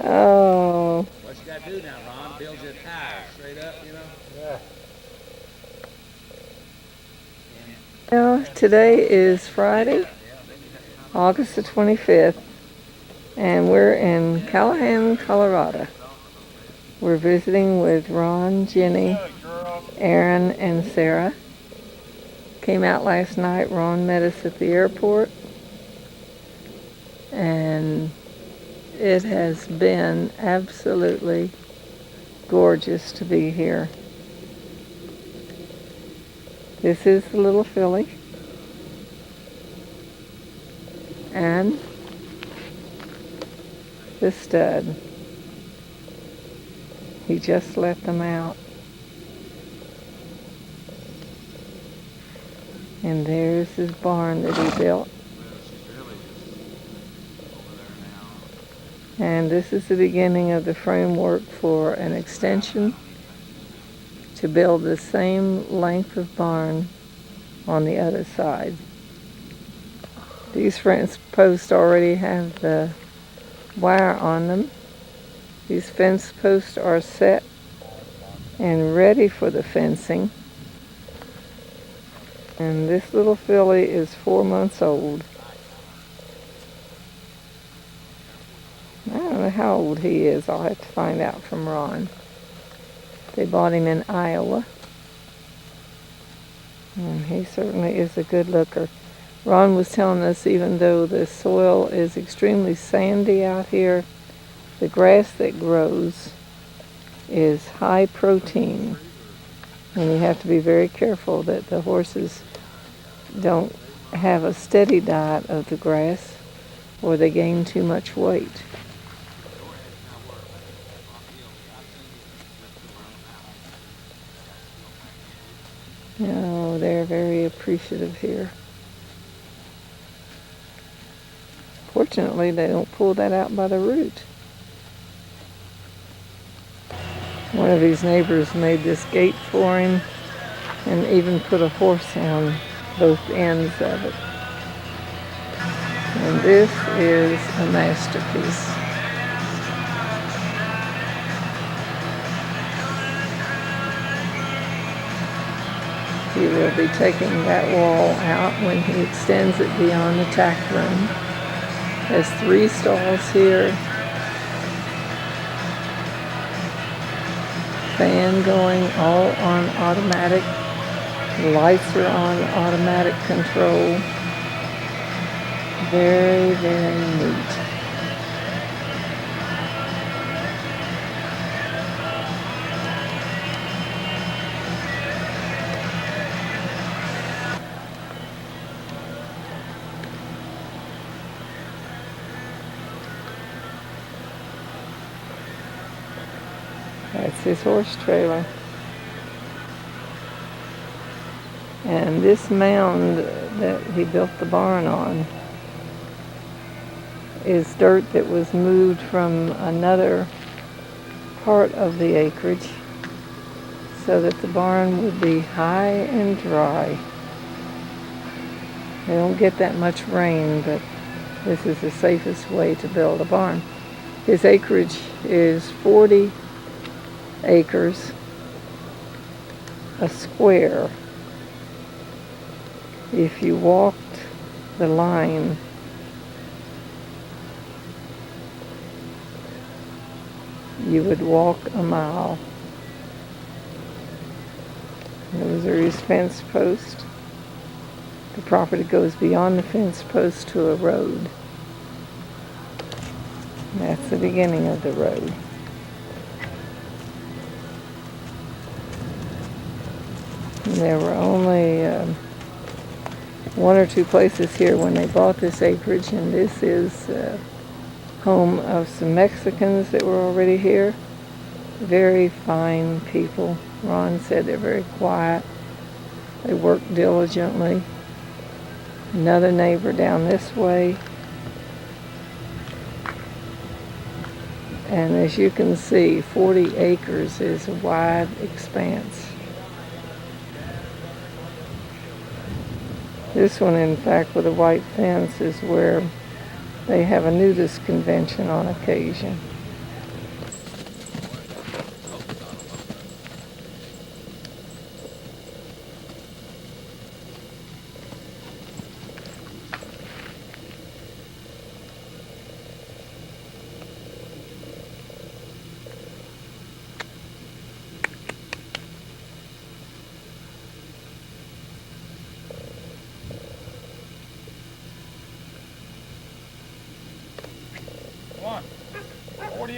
Oh. What you gotta do now, Ron? Build your tires straight up, you know? Yeah. Well, today is Friday, August the 25th, and we're in Callahan, Colorado. We're visiting with Ron, Jenny, Aaron, and Sarah. Came out last night. Ron met us at the airport, and it has been absolutely gorgeous to be here. This is the little filly, and the stud. He just let them out. And there's his barn that he built. And this is the beginning of the framework for an extension to build the same length of barn on the other side. These fence posts already have the wire on them. These fence posts are set and ready for the fencing. And this little filly is 4 months old. I don't know how old he is. I'll have to find out from Ron. They bought him in Iowa. And he certainly is a good looker. Ron was telling us even though the soil is extremely sandy out here, the grass that grows is high protein. And you have to be very careful that the horses don't have a steady diet of the grass or they gain too much weight. No, they're very appreciative here. Fortunately, they don't pull that out by the root. One of these neighbors made this gate for him and even put a horse on both ends of it. And this is a masterpiece. He will be taking that wall out when he extends it beyond the tack room. Has 3 stalls here. Fan going, all on automatic. The lights are on automatic control. Very, very neat. That's his horse trailer. And this mound that he built the barn on is dirt that was moved from another part of the acreage so that the barn would be high and dry. They don't get that much rain, but this is the safest way to build a barn. His acreage is 40 acres, a square. If you walked the line, you would walk a mile. Those are his fence posts. The property goes beyond the fence post to a road. That's the beginning of the road. And there were only 1 or 2 places here when they bought this acreage, and this is home of some Mexicans that were already here. Very fine people. Ron said they're very quiet. They work diligently. Another neighbor down this way. And as you can see, 40 acres is a wide expanse. This one, in fact, with a white fence is where they have a nudist convention on occasion.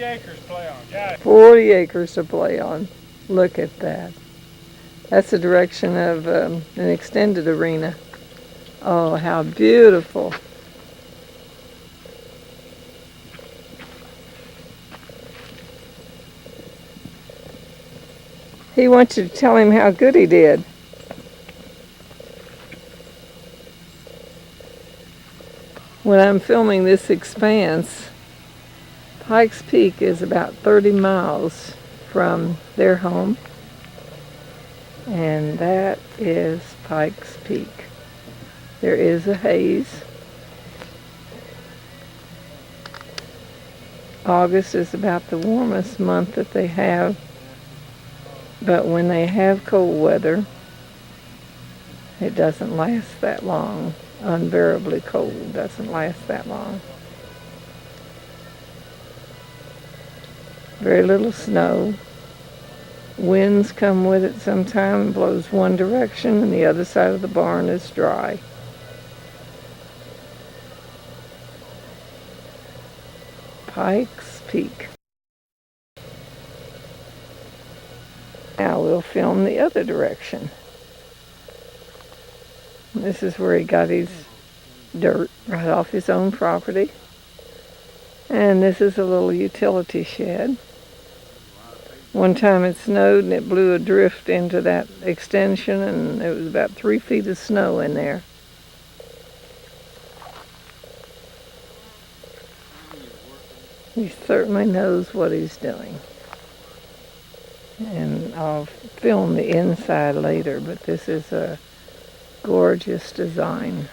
40 acres to play on. Got it. 40 acres to play on. Look at that. That's the direction of an extended arena. Oh, how beautiful. He wants you to tell him how good he did. When I'm filming this expanse, Pikes Peak is about 30 miles from their home. And that is Pikes Peak. There is a haze. August is about the warmest month that they have. But when they have cold weather, it doesn't last that long. Unbearably cold doesn't last that long. Very little snow. Winds come with it sometime and blows one direction, and the other side of the barn is dry. Pikes Peak. Now we'll film the other direction. This is where he got his dirt right off his own property. And this is a little utility shed. One time it snowed and it blew a drift into that extension, and it was about 3 feet of snow in there. He certainly knows what he's doing. And I'll film the inside later, but this is a gorgeous design.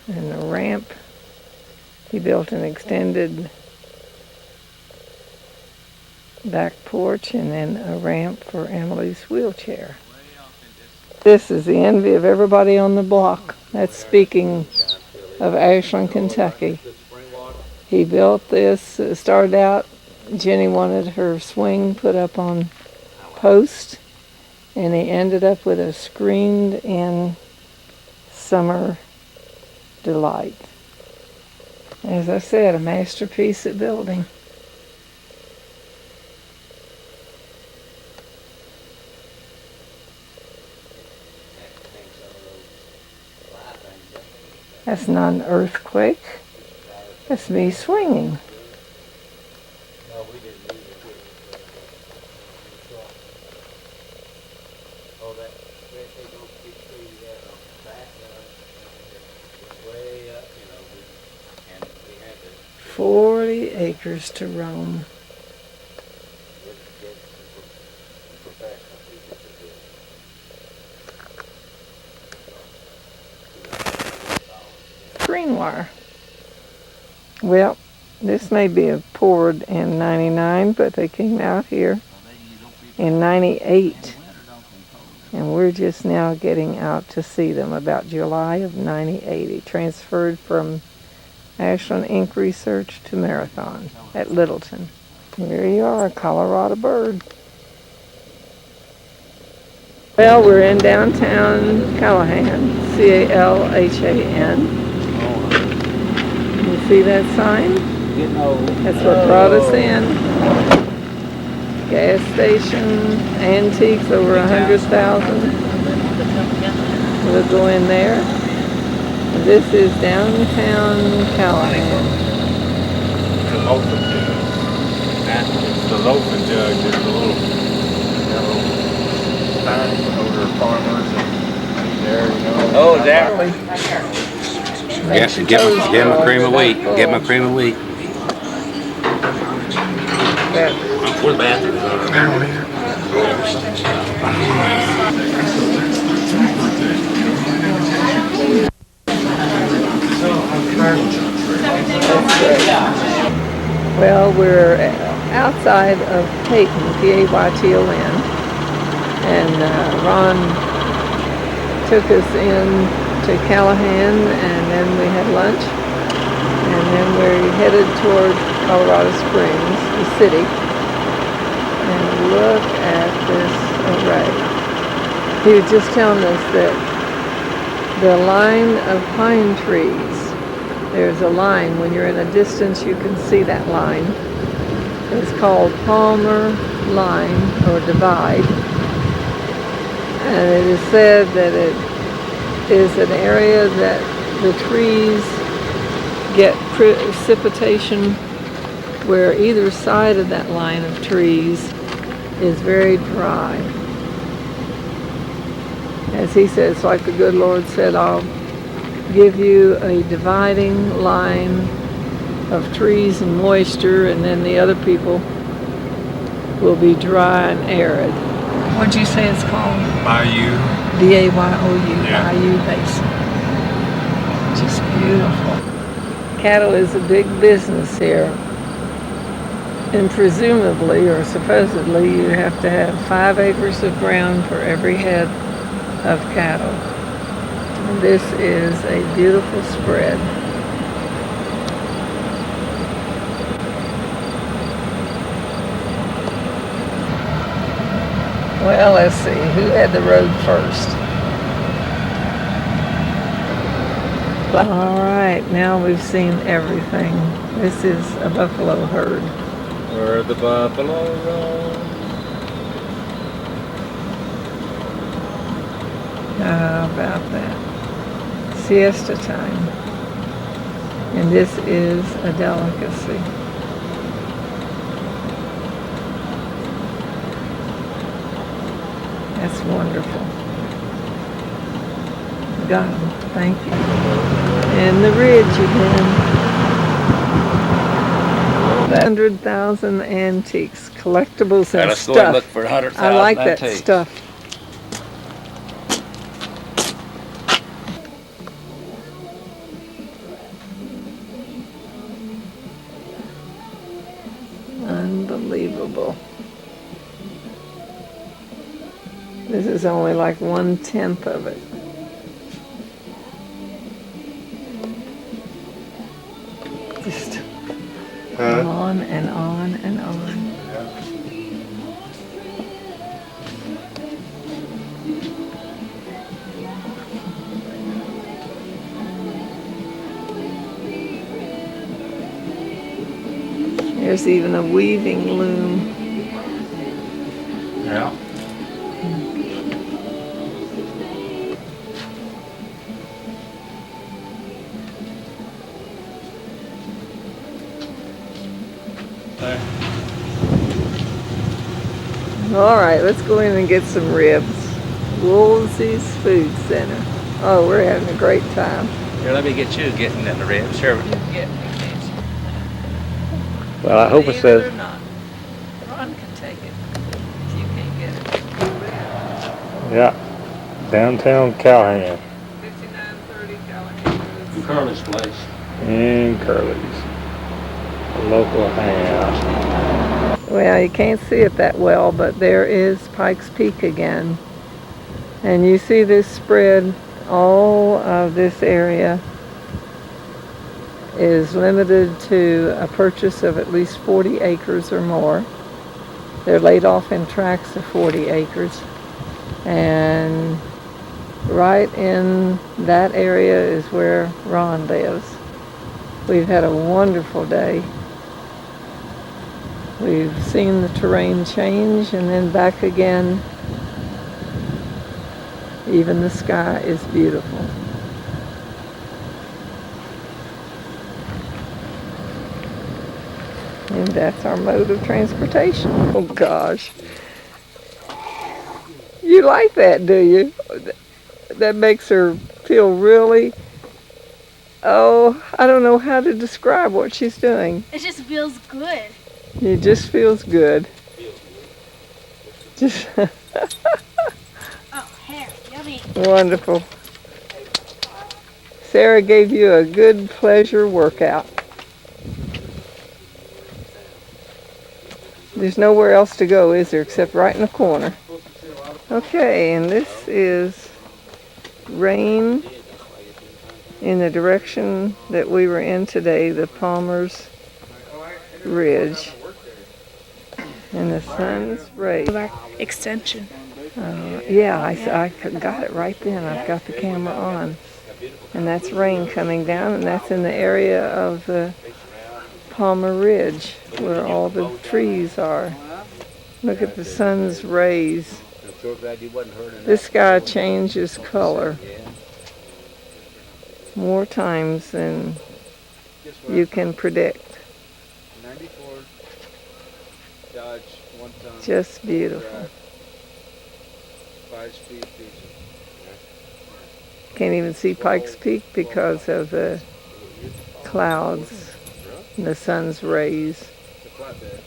And the ramp, he built an extended back porch and then a ramp for Emily's wheelchair. This is the envy of everybody on the block. That's speaking of Ashland, Kentucky. He built this, started out, Jenny wanted her swing put up on posts, and he ended up with a screened-in summer delight. As I said, a masterpiece at building. That's not an earthquake. That's me swinging. Oh, that they don't keep trees there on the backyard. Way up, you know, and we had to 40 acres to roam. get some professional people to do it. Green wire. Well, this may be a poured in 99, but they came out here in 98. And we're just now getting out to see them about July of 98. He transferred from Ashland Ink Research to Marathon at Littleton. There you are, a Colorado bird. Well, we're in downtown Callahan, Calhan. You see that sign? That's what brought us in. Gas station, antiques over 100,000. We'll go in there. And this is downtown Callahan. The loafing jug. The loafing jug is a little yellow sign over farmers and there, you know. Oh, is that really? Makes you Give toes him a dry, cream of wheat. that Give him a full. cream of wheat. Where the bathrooms are. Well, we're outside of Payton, P-A-Y-T-O-N, and Ron took us in to Callahan, and then we had lunch, and then we headed toward Colorado Springs, the city, and look at this array. He was just telling us that the line of pine trees. There's a line. When you're in a distance, you can see that line. It's called Palmer Line or Divide. And it is said that it is an area that the trees get precipitation where either side of that line of trees is very dry. As he says, like the good Lord said, I'll give you a dividing line of trees and moisture, and then the other people will be dry and arid. What'd you say it's called? Bayou. B-A-Y-O-U, Yeah. Bayou Basin. Just beautiful. Cattle is a big business here. And presumably, or supposedly, you have to have 5 acres of ground for every head of cattle. And this is a beautiful spread. Well, let's see, who had the road first? All right, now we've seen everything. This is a buffalo herd. Where the buffalo roam. How about that? Siesta time. And this is a delicacy. That's wonderful. God, thank you. And the ridge again. 100,000 antiques, collectibles, and Let's go and look stuff. for 100,000 I like that antiques. stuff. Unbelievable. This is only like 1/10 of it. Just on and on and on. There's even a weaving loom. Yeah. There. All right, let's go in and get some ribs. Woolsey's Food Center. Oh, we're having a great time. Here, let me get you getting in the ribs. Sure. Well, I hope it Believe says. or not, Ron can take it if you can't get it. Yeah. Downtown Callahan. 5930 Callahan Road. Curly's place. In Curly's. A local hangout. Well, you can't see it that well, but there is Pikes Peak again. And you see this spread, all of this area is limited to a purchase of at least 40 acres or more. They're laid off in tracts of 40 acres. And right in that area is where Ron lives. We've had a wonderful day. We've seen the terrain change and then back again. Even the sky is beautiful. And that's our mode of transportation. Oh gosh. You like that, do you? That makes her feel really, oh, I don't know how to describe what she's doing. It just feels good. It just feels good. Just Oh, hair, yummy. wonderful. Sarah gave you a good pleasure workout. There's nowhere else to go, is there, except right in the corner. Okay, and this is rain in the direction that we were in today, the Palmer's Ridge. And the sun's rays. Extension. Yeah, I got it right then. I've got the camera on. And that's rain coming down, and that's in the area of the Palmer Ridge where all the trees are. Look at the sun's rays. I'm sure glad you wasn't hurt in This that sky before. changes color Yeah. more times than Guess what? you can predict. 94 Dodge 1 ton. Just beautiful. Drive, 5-speed diesel. Can't even see Pikes Peak because of the clouds and the sun's rays. The flatbed.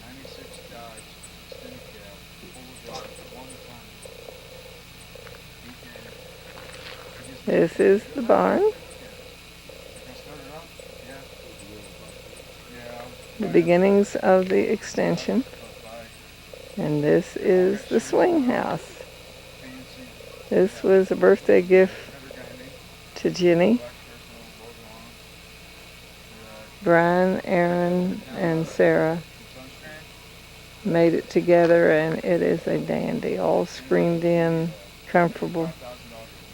96 Dodge extended cab, 4-wheel drive, 1 ton. This is the barn, Can I start it up? Yeah. the beginnings of the extension, and this is the swing house. This was a birthday gift to Jenny, Brian, Aaron, and Sarah made it together, and it is a dandy, all screened in, comfortable,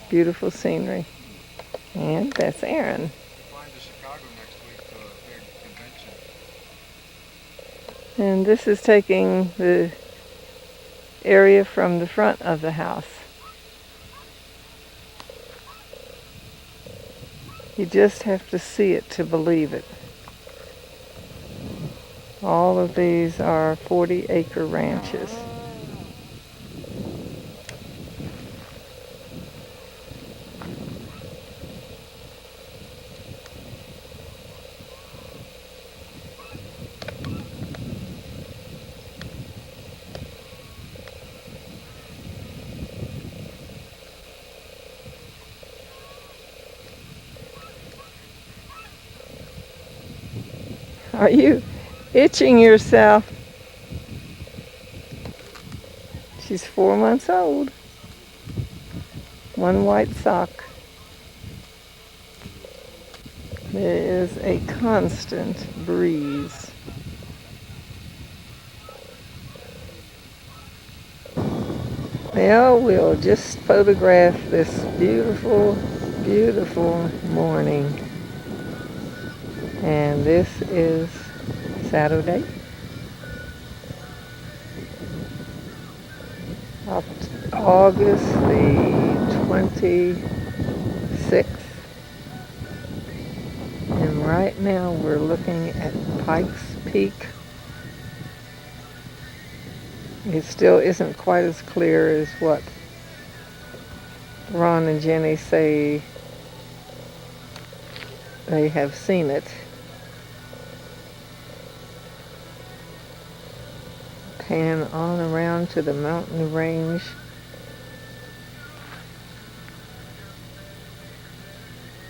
beautiful scenery. And that's Aaron. Flying to Chicago next week to a big convention. And this is taking the area from the front of the house. You just have to see it to believe it. All of these are 40-acre ranches. Are you itching yourself? She's 4 months old. 1 white sock. There is a constant breeze. Well, we'll just photograph this beautiful, beautiful morning. And this is Saturday, August the 26th. And right now we're looking at Pikes Peak. It still isn't quite as clear as what Ron and Jenny say they have seen it. Pan on around to the mountain range.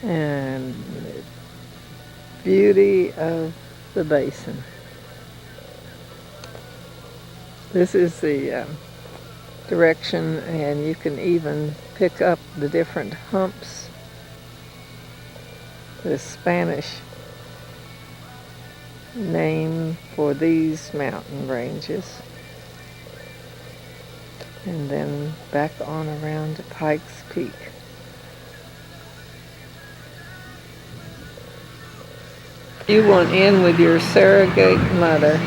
And the beauty of the basin. This is the direction, and you can even pick up the different humps. The Spanish name for these mountain ranges. And then back on around to Pikes Peak. You want in with your surrogate mother.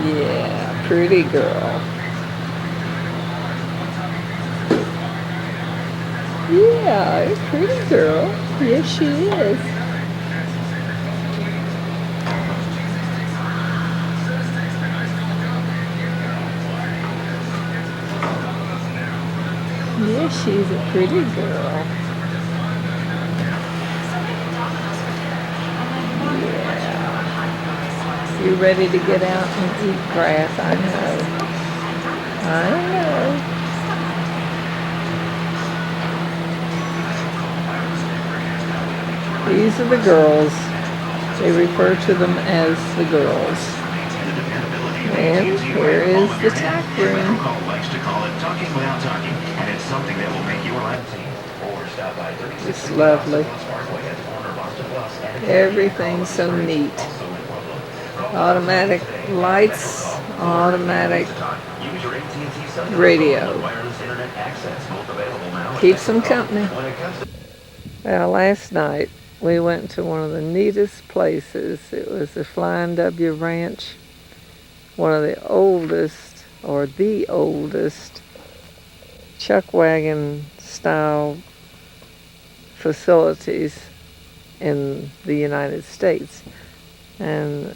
Yeah, pretty girl. Yeah, pretty girl. Yes, she is. Yes, she's a pretty girl. Yeah. You ready to get out and eat grass? I know. I know. These are the girls. They refer to them as the girls. And here is the tack room. Likes to call it talking without talking, and it's something that will make your life team. Or stop by 36. It's lovely. Everything's so neat. Automatic lights, automatic Use your AT&T Sunny radio. wireless internet access, both available now. Keeps them company. When it comes to Well, last night we went to one of the neatest places. It was the Flying W Ranch, one of the oldest, or the oldest, chuck wagon style facilities in the United States. And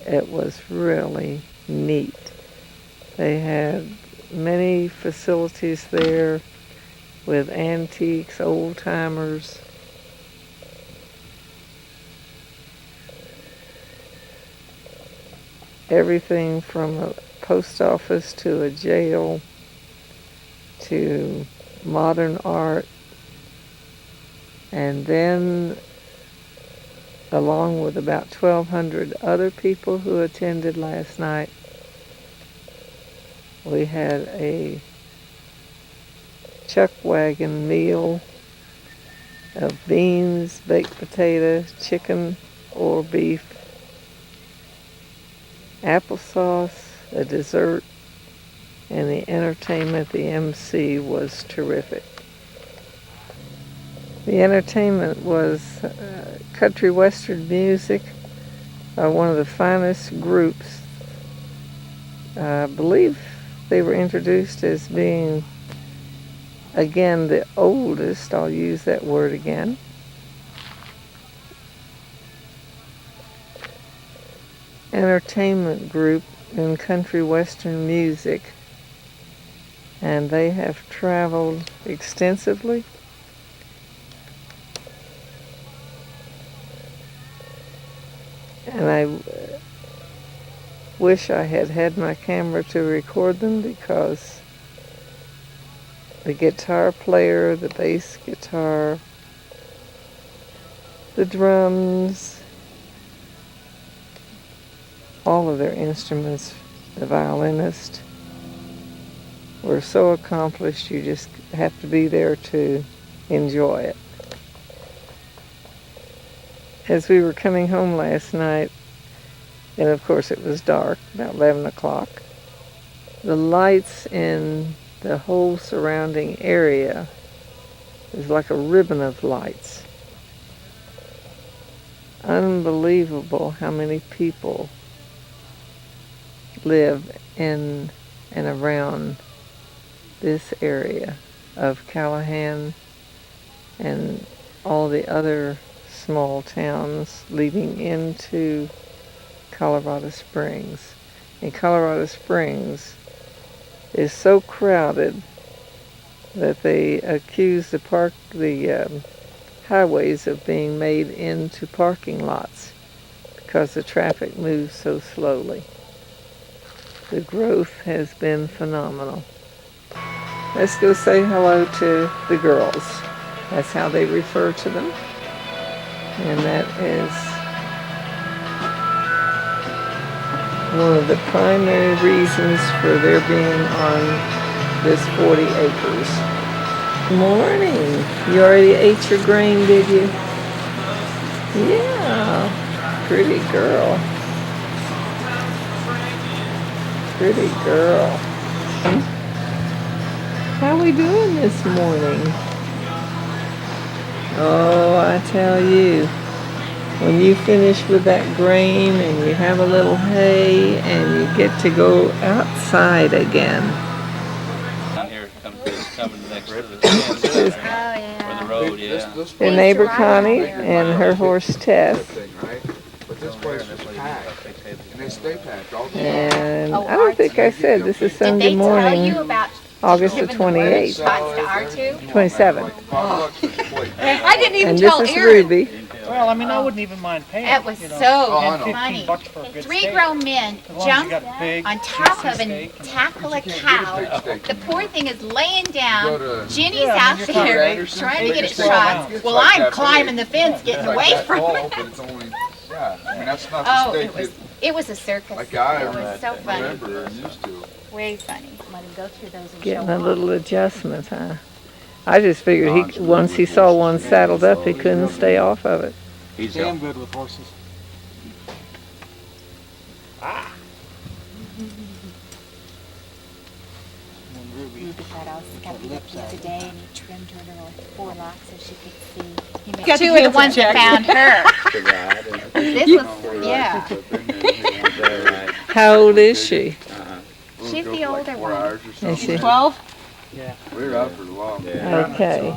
it was really neat. They had many facilities there with antiques, old timers. Everything from a post office to a jail to modern art. And then, along with about 1,200 other people who attended last night, we had a chuck wagon meal of beans, baked potato, chicken or beef, applesauce, a dessert, and the entertainment. The MC was terrific. The entertainment was country western music by one of the finest groups. I believe they were introduced as being, again, the oldest, I'll use that word again. Entertainment group in country western music. And they have traveled extensively. And I wish I had had my camera to record them, because the guitar player, the bass guitar, the drums, all of their instruments, the violinist, were so accomplished you just have to be there to enjoy it. As we were coming home last night, and of course it was dark, about 11 o'clock, the lights in the whole surrounding area is like a ribbon of lights. Unbelievable how many people live in and around this area of Callahan and all the other small towns leading into Colorado Springs. And Colorado Springs is so crowded that they accuse the highways of being made into parking lots because the traffic moves so slowly. The growth has been phenomenal. Let's go say hello to the girls. That's how they refer to them. And that is one of the primary reasons for their being on this 40 acres. Morning. You already ate your grain, did you? Yeah. Pretty girl. Pretty girl. How we doing this morning? Oh, I tell you, when you finish with that grain and you have a little hay and you get to go outside again. Down here coming next to the fence, or the road, yeah. Your neighbor Connie and her horse Tess. But this place was packed, and they stay packed all the time. And I don't think I said this is Sunday morning, August the 28th, Spots to R2? 27th. I didn't even And tell this is Aaron. Ruby. Well, I mean, I wouldn't even mind paying. That was you know, so 10, 15 funny. bucks for a good Three steak. grown men As long as you jump got big, on top juicy of and steak and- tackle a But you can't get a cow. big steak The in poor thing is laying Go down. to- Jenny's Yeah, I mean, out you're talking there Anderson, trying to get it biggest steak shot. around. Well, It's like I'm that climbing big. the fence, It's getting like away that from tall, it. but it's only, yeah, I mean, that's not Oh, the it steak was that, it was a circus. like I It was so funny. remember and used to. Way funny. Let him go through those and Getting show a off. little adjustment, huh? I just figured once he saw one saddled up, he couldn't stay off of it. He's Damn good with horses. And Ruby. Ruby thought I was gonna be lips the other out. day, and he trimmed her little forelock so she could see. He made Got the two of the cancer ones that check. found her. To ride and This was, yeah. right. How old is she? She's the older one. Is she? 12? Yeah. We were out for long. Yeah. Okay.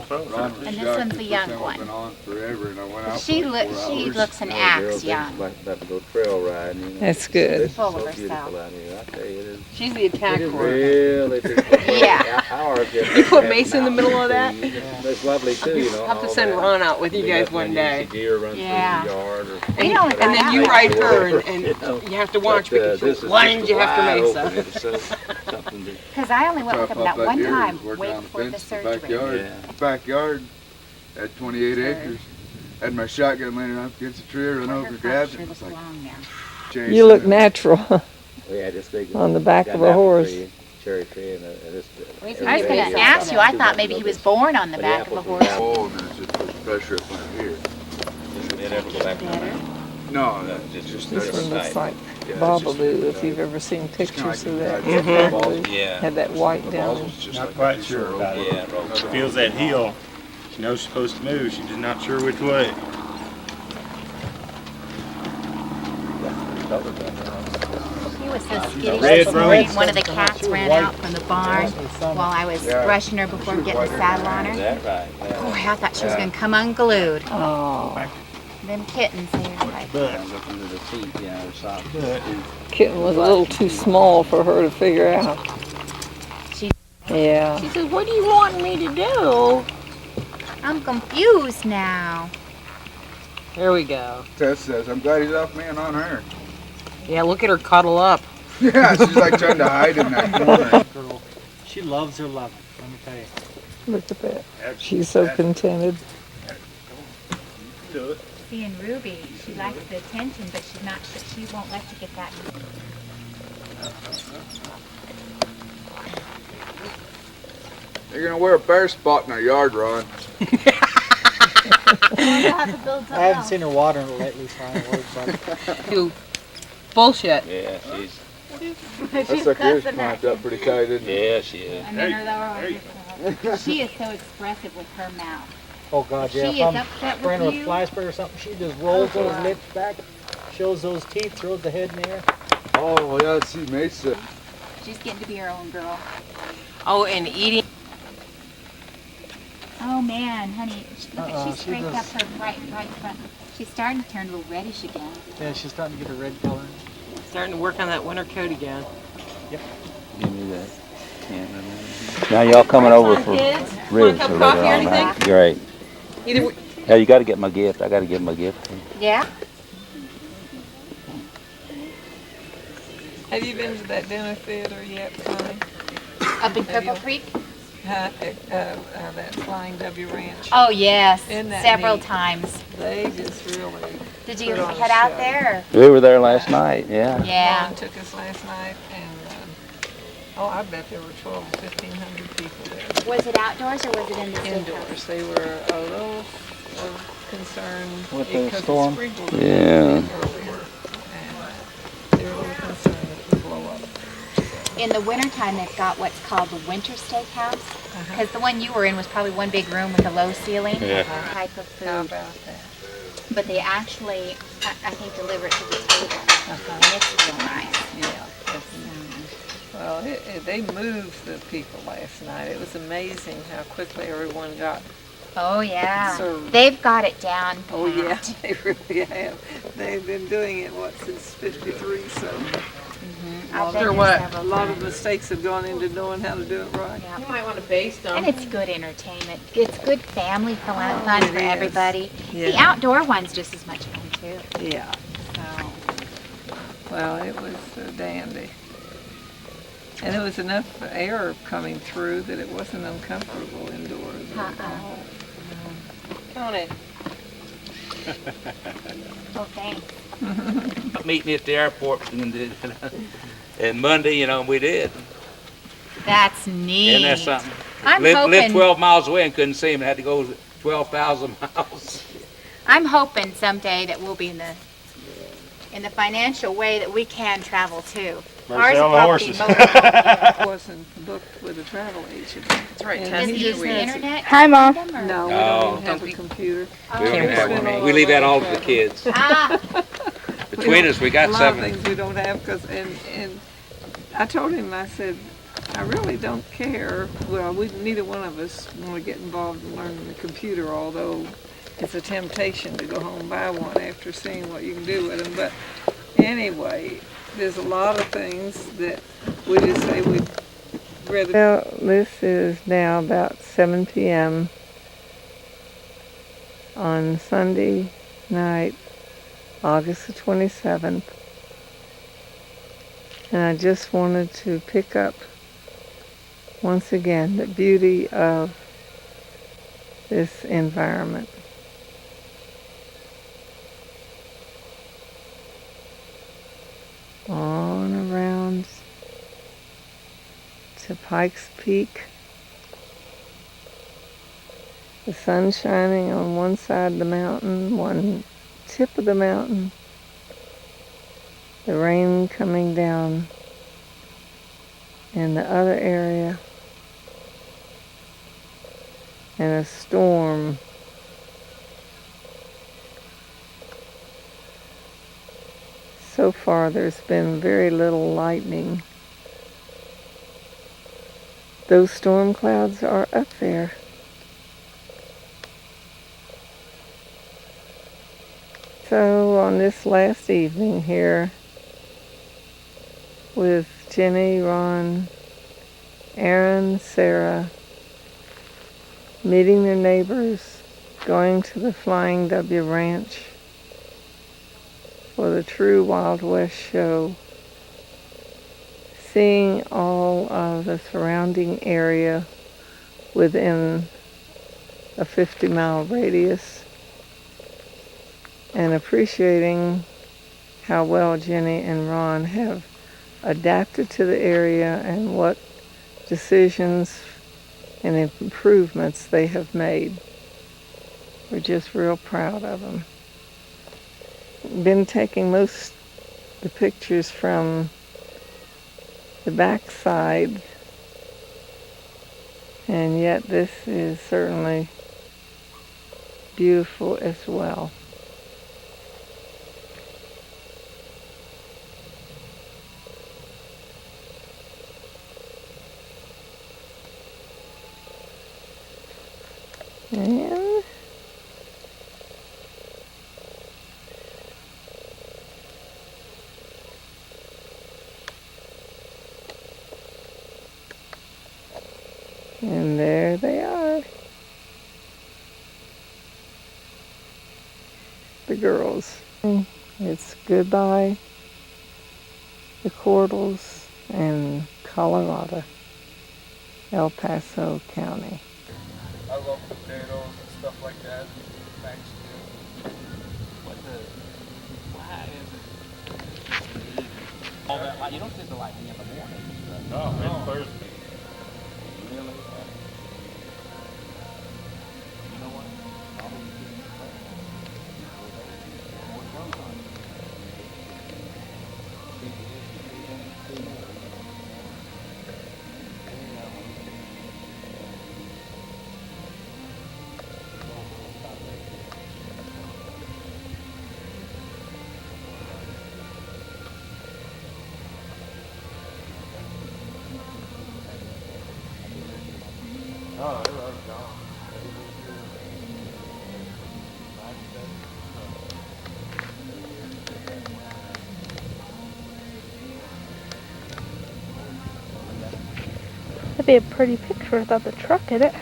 And this one's the young one. Been on forever, and I went out She for looks, 4 she hours. looks an Girls, axe they young. like to go trail riding. You know. That's good. It's Full so of beautiful herself. out here. I tell you, it is. She's the attack It is horse. really beautiful. Yeah. Ours, You put Mace in the middle of that? It's lovely too, you know. I'll have to all send that. Ron out with you They guys got one when day. you see deer run Yeah. through the yard. Or, We don't And then you that ride way. her and you have to watch because this she'll is lunge just you after wide Mesa. open. It's something to, Cause I only went with him Tough that up one deer, time, work way around before the fence, surgery. Backyard, Yeah. backyard, had 28 acres. Had my shotgun laying up against a tree, run Her over, front grabbed it. sure It's looks like, long now. chasing You look it. natural. yeah, just they On the back got of an a apple horse. tree, cherry tree, and this. I was gonna ask you, I thought maybe he was born on the back of a horse. Oh, and it's just push pressure up on here. They'd have to go back Better. No, that's just This that's one looks like yeah, it's Bodo, just- if you've ever seen pictures of that. Mhm. Bodo Yeah. had that white down. Balls just Not like quite this sure are about open. it. Yeah, She feels that heel. She knows she's supposed to move. She's just not sure which way. She was so skinny, Red she was rose. worried one of the cats ran out from the barn while I was Yeah. brushing her before She was getting the whiter saddle on Is her. that right? Boy, I thought she was gonna come unglued. Oh, Them kittens, they were like, But Look into the feet, you know, soft. kitten was a little too small for her to figure out. She- Yeah. She says, what do you want me to do? I'm confused now. There we go. Tess says, I'm glad he's off me and on her. Yeah, look at her cuddle up. Yeah, she's like trying to hide in that corner. Girl, she loves her loving, let me tell you. Look at that. She's so contented. do it. Seeing Ruby, she likes the attention, but she's not, she won't let you get that. You're gonna wear a bare spot in our yard, Ron. I haven't seen her watering it lately, so I don't worry about it. You bullshit. Yeah, she's. That's like yours clamped up pretty tight, isn't it? Yeah, she is. And then her, she is so expressive with her mouth. Oh God, yeah, She if is I'm upset spraying with with you. fly spray or something, she just rolls those lips back, shows those teeth, throws the head in the air. Oh, yeah, let's see, Mesa. She's getting to be her own girl. Oh, and eating. Oh man, honey, look at she she scraped up does- her right front. She's starting to turn a little reddish again. Yeah, she's starting to get a red color. Starting to work on that winter coat again. Give me that. Now y'all coming over for Kids, ribs cup or of whatever coffee or on that? anything? Great. Either way. Yeah, you got to get my gift. I got to give my gift. Yeah? Have you been to that dinner theater yet, Connie? Up in Purple Creek? That Flying W Ranch. Oh yes, Isn't that several neat? times. They just really. Did you Put on a head out show. there? We were there last night. Yeah. Yeah. Ron took us last night, and I bet there were 1,200 to 1,500 people there. Was it outdoors or was it in the steakhouse? Indoors, they were a little concerned With the because storm? it sprinkled Yeah. earlier, and they were a little concerned it would blow up. In the wintertime, they've got what's called the winter steakhouse. Because the one you were in was probably one big room with a low ceiling Yeah. type of How food. about that? But they actually, I think, deliver it to the table. And it's real nice. Yeah. Well, they moved the people last night. It was amazing how quickly everyone got. Oh, yeah. Served. They've got it down. Oh yeah, pat. they really have. They've been doing it since '53. So I've there been were there a several lot of times. mistakes have gone into knowing how to do it right. Yeah. You might want to baste them. And it's good entertainment. It's good family fun it for is. everybody. The Yeah. outdoor one's just as much fun too. Yeah. So Well, it was a dandy. And there was enough air coming through that it wasn't uncomfortable indoors at all. Tony. oh, thanks. Meet me at the airport and Monday, you know, we did. That's neat. Isn't that something? I'm lived hoping 12 miles away and couldn't see him and had to go 12,000 miles. I'm hoping someday that we'll be in in the financial way that we can travel too. Better Ours sell will the probably be horses. mobile. Wasn't booked with a travel agent. That's right, And Tess. Does he he just use the has- internet? Hi, Mom. to find them, or- No, we No. don't even have Don't a be- computer. We don't Can't have spend one. all We our leave that money all to the traveling. kids. Ah, Between us, we got a lot 7. of things we don't have, and I told him, I said, I really don't care. Well, neither one of us want to get involved in learning the computer, although it's a temptation to go home and buy one after seeing what you can do with them. But anyway, there's a lot of things that we just say we'd rather. Well, this is now about 7 p.m. on Sunday night, August the 27th. And I just wanted to pick up once again the beauty of this environment. On around to Pikes Peak. The sun shining on one side of the mountain, one tip of the mountain. The rain coming down in the other area. And a storm so far there's been very little lightning. Those storm clouds are up there. So on this last evening here with Jenny, Ron, Aaron, Sarah, meeting their neighbors, going to the Flying W Ranch for the true Wild West show, seeing all of the surrounding area within a 50-mile radius, and appreciating how well Jenny and Ron have adapted to the area and what decisions and improvements they have made. We're just real proud of them. Been taking most of the pictures from the backside, and yet this is certainly beautiful as well. And there they are. The girls. It's goodbye, the Cordles in Colorado, El Paso County. I love potatoes and stuff like that. Thanks to All that light, you don't see the lightning in the morning. No, it's Thursday. Really? You know what? Oh, they're right gone. That'd be a pretty picture without the truck in it.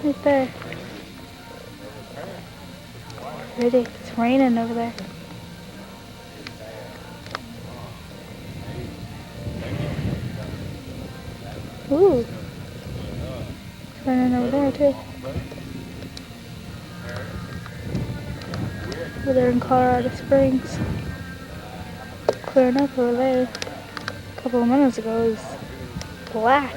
Right there. Pretty. It's raining over there. Ooh. It's raining over there too. Over there in Colorado Springs. Clearing up over there. A couple of minutes ago it was black.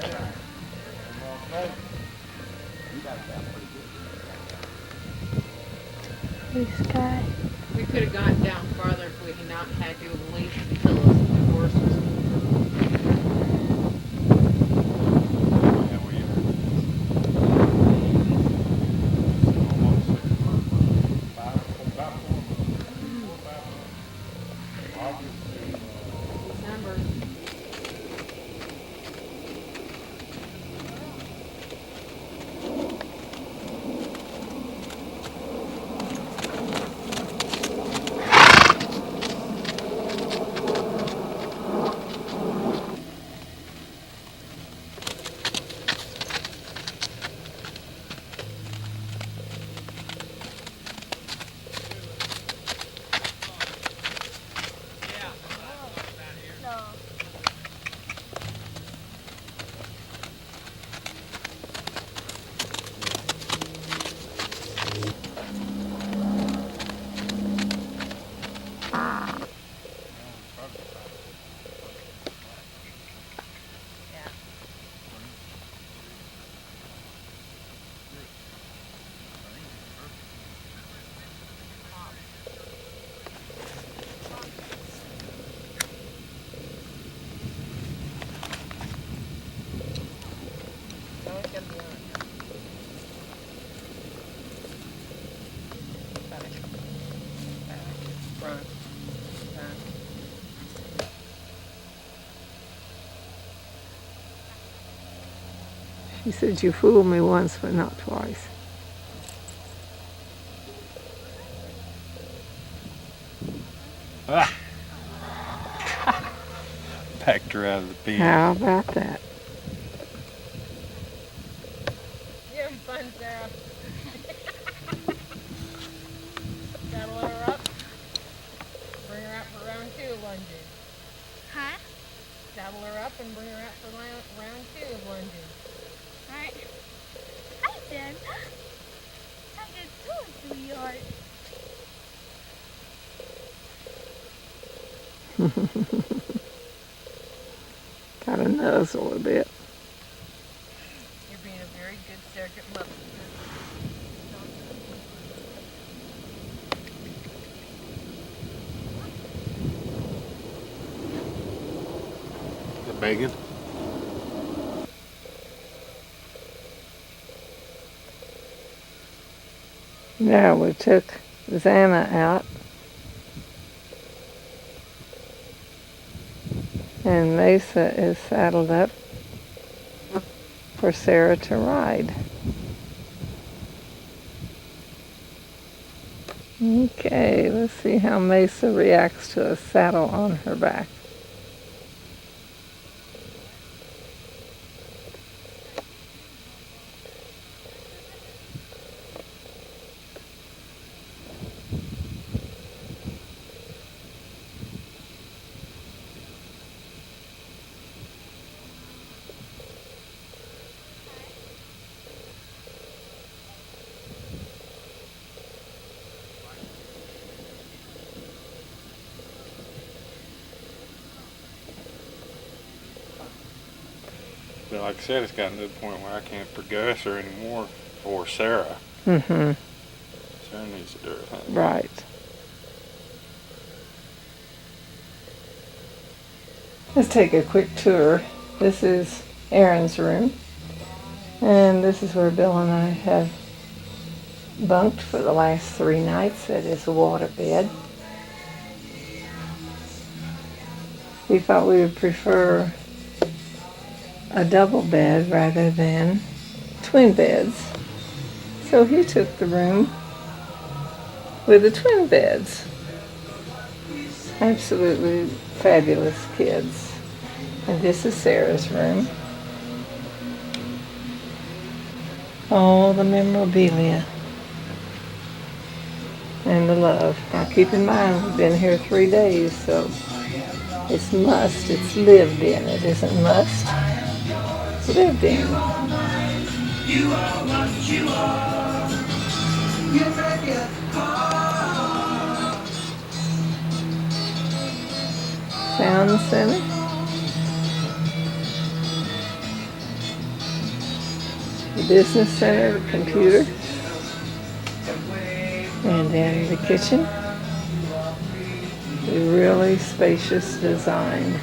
blue sky. We could have gotten down farther if we had not had to wait until the horse was And we almost 6 months, about 4 months, 4 or 5 months. August to December. She said, you fooled me once, but not twice. packed her out of the pen. How about that? You're having fun, Sarah. Saddle her up. Bring her out for round 2 of lunging. Huh? Saddle her up and bring her out for round 2 of lunging. Alright. Hi, Jen. How you doing, sweetheart? Got a nuzzle a bit. You're being a very good surrogate mother. The bacon. Now we took Xana out. And Mesa is saddled up for Sarah to ride. Okay, let's see how Mesa reacts to a saddle on her back. But like I said, it's gotten to the point where I can't progress her anymore for Sarah. Mm-hmm. Sarah needs to do everything. Right. Let's take a quick tour. This is Aaron's room. And this is where Bill and I have bunked for the last 3 nights. That is a water bed. We thought we would prefer a double bed rather than twin beds. So he took the room with the twin beds. Absolutely fabulous kids. And this is Sarah's room. All the memorabilia and the love. Now keep in mind, we've been here 3 days, so it's must. It's lived in. It isn't must. Lived in. You are what you are. You make it hard. Sound center. The business center, the computer. And then the kitchen, a really spacious design.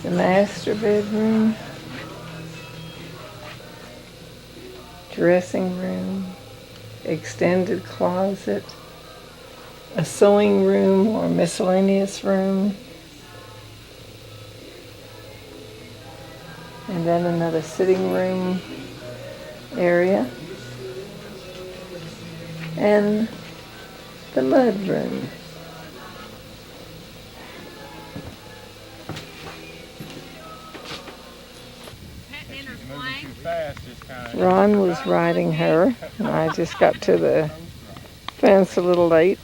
The master bedroom, dressing room, extended closet, a sewing room or miscellaneous room, and then another sitting room area, and the mud room. Ron was riding her, and I just got to the fence a little late.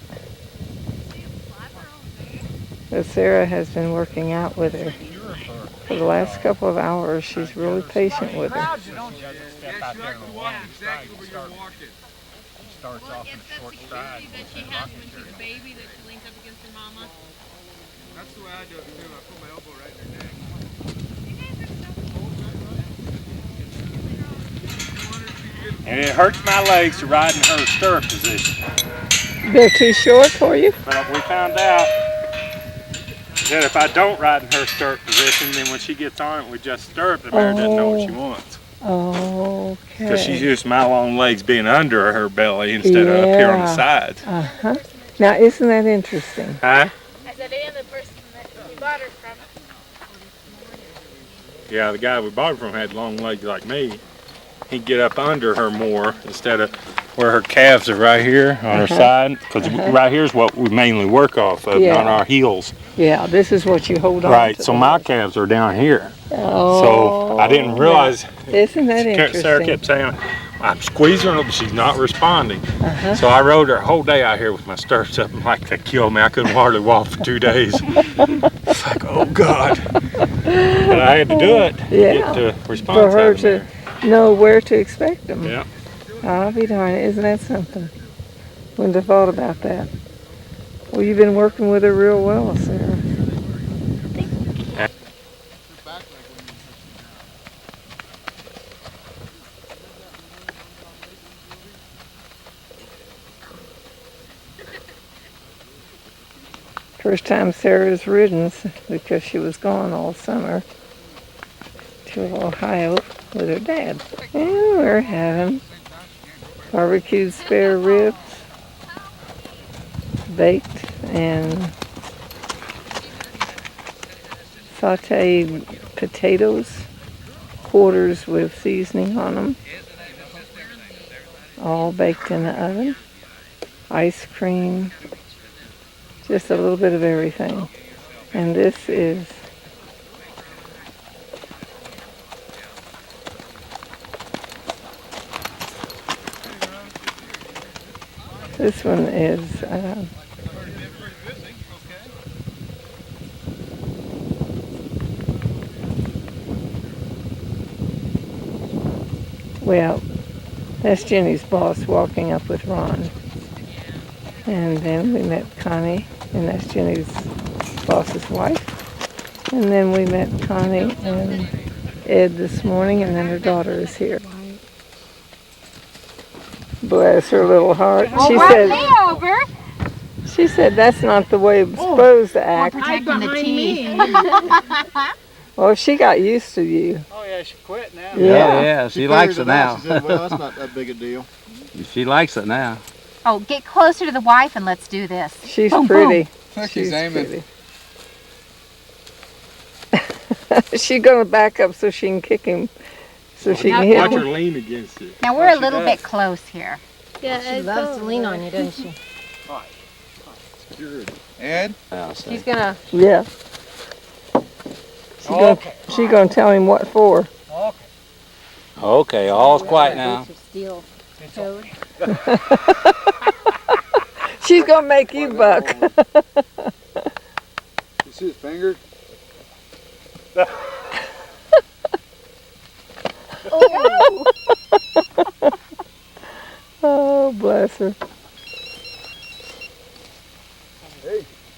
But Sarah has been working out with her. For the last couple of hours, she's really patient with her. Starts off in a short stride. that she has when she's a baby, that she leans up against her mama. That's the way I do it too. I put my elbow right in her neck. And it hurts my legs to ride in her stirrup position. They're too short for you? But we found out that if I don't ride in her stirrup position, then when she gets on it, we just stirrup, the mare doesn't know what she wants. Okay. Because she's used to my long legs being under her belly instead of up here on the sides. Uh-huh. Now, isn't that interesting? Huh? I said, and the person that you bought her from. Yeah, the guy we bought her from had long legs like me. He'd get up under her more instead of where her calves are right here on her side. Because right here is what we mainly work off of, on our heels. Yeah, this is what you hold on Right, to. so my calves are down here. Oh, So I didn't realize. Isn't that interesting? Sarah kept saying, I'm squeezing her, but she's not responding. So I rode her a whole day out here with my stirrups up, and like that killed me. I couldn't hardly walk for 2 days. It's like, oh God. But I had to do it to get the response for her out of to there. know where to expect them. Yeah. I'll be darned, isn't that something? Wouldn't have thought about that. Well, you've been working with her real well, Sarah. First time Sarah's ridden because she was gone all summer to Ohio with her dad. And we're having barbecued spare ribs, baked and sauteed potatoes, quarters with seasoning on them, all baked in the oven, ice cream, just a little bit of everything. And this one is well, that's Jenny's boss walking up with Ron. And then we met Connie, and that's Jenny's boss's wife. And then we met Connie and Ed this morning, and then her daughter is here. Bless her little heart. She said that's not the way it's supposed to act. Protecting the teeth. Well, she got used to you. Oh yeah, she quit now. Yeah, she likes it now. She said, well, that's not that big a deal. She likes it now. Oh, get closer to the wife and let's do this. She's pretty. She's aiming. Pretty. She's gonna back up so she can kick him, so she can hit Watch her him. lean against it. Now we're a little bit close here. Yeah, She loves to lean on you, doesn't she? Ed? She's gonna. Yeah. She's gonna tell him what for. Okay, all's quiet now. Steel toed. She's gonna make you buck. You see his finger? Oh, bless her. There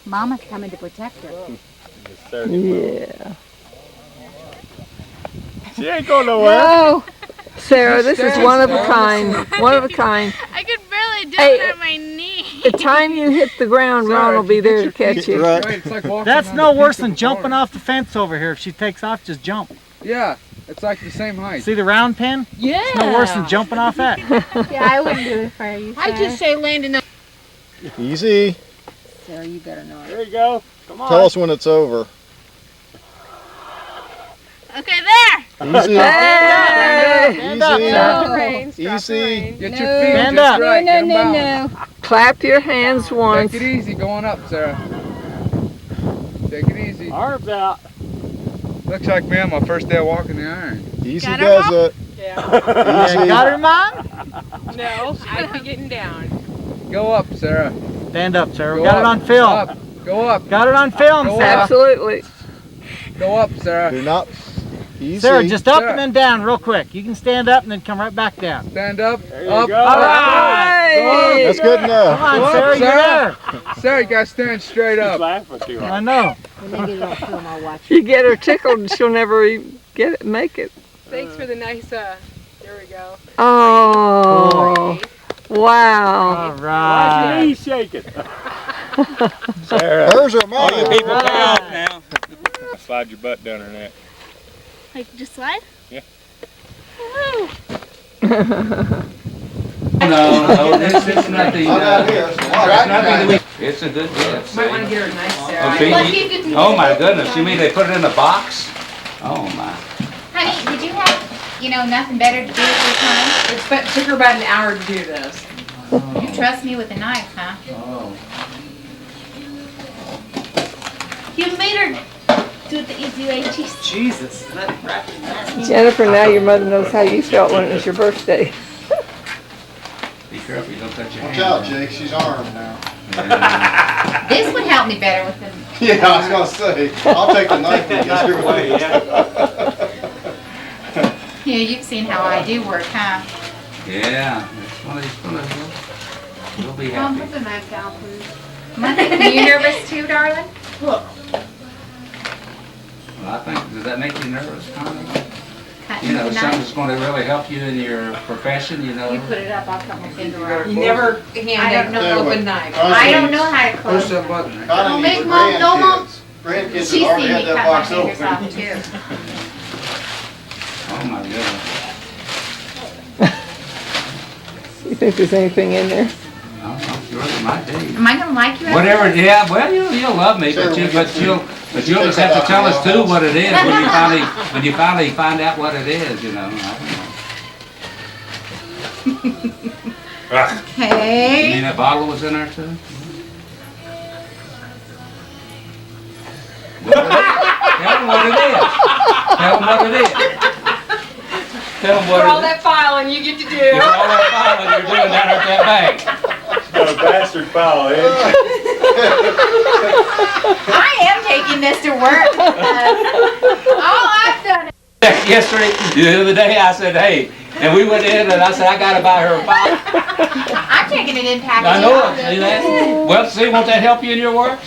Mama's coming to protect her. Yeah. She ain't going nowhere. No. Sarah, this is one of a kind. One of a kind. I could barely do Hey, it on my knee. The time you hit the ground, Ron will be there to catch you. That's no worse than jumping off the fence over here. If she takes off, just jump. Yeah, it's like the same height. See the round pin? Yeah. It's no worse than jumping off that. Yeah, I wouldn't do it for you. I just say land in the... Easy. Sarah, you better not. There you go. Come on. Tell us when it's over. Okay, there. Easy. Hey! Stand up, Easy. Sarah. Easy. Get your feet Stand just up. right. Get 'em balanced. Clap your hands once. Take it easy going up, Sarah. Take it easy. Arms out. Looks like me on my first day of walking the iron. Easy Got her, does Mom? it. Yeah, Easy. got her, Mom? No, I'd be getting down. Go up, Sarah. Stand up, Sarah. Go Got up. it on film. Up. Go up. Got it on film, Go Sarah. up. Absolutely. Go up, Sarah. Do not. Easy. Sarah, just up Sarah. and then down real quick. You can stand up and then come right back down. Stand up. There you Up. go. All right. Hey! That's good Come enough. on, Go up, Sarah, you're Sarah. there. Sarah, you gotta stand straight She's up. laughing too I hard. know. When they get it on film, I'll watch You get her tickled and she'll never even get it, make it. Thanks for the nice, there we go. Oh, wow. All right. Knees shaking. Sarah. Hers or All mine? you people pay off now. Slide your butt down her neck. Like, just slide? Yeah. Woo! No, this is nothing. I'm out here. It's a lot. It's nothing that we. It's a good gift. Might want to get her a nice Oh, see, oh my goodness, you mean they put it in a box? Oh my. Honey, did you have, nothing better to do with your time? It took her about an hour to do this. You trust me with a knife, huh? Oh. You made her do the easy way. Jesus, is that wrapping that? Jennifer, now your mother knows how you felt when it was your birthday. Be careful, you don't touch your Watch hand. out, Jake. She's armed now. Yeah. This would help me better with them. Yeah, I was gonna say. I'll take the knife and get your way. Yeah, you've seen how I do work, huh? Yeah, it's one of these fellas, you'll be Mom, happy. put the knife down, please. Mother, are you nervous too, darling? Well, I think, does that make you nervous, Connie? Cut You know, the something knife. that's going to really help you in your profession, you know? You put it up, I'll cut my finger off. You never hand don't an know. open knife. I don't know how to Push close that them. button. Right? Don't make Mom, no, Mom. Grandkids She's have seen already me had that cut my box fingers open. off too. Oh my goodness. You think there's anything in there? I'm sure it might be. Am I gonna like you? after Whatever, this? yeah, well, you'll love me, but you'll just have to tell us too what it is when you finally find out what it is, you know. I don't know. You Okay. mean that bottle was in there too? Tell them what it is. Tell them what it is. Tell them what For all it is. that filing you get to do. For all that filing you're doing down at that bank. Got a bastard foul, eh? I am taking this to work. All I've done. Yesterday, the other day, I said, hey, and we went in and I said, I gotta buy her a bottle. I'm taking it in packaging. I know it, see that? Well, see, won't that help you in your work?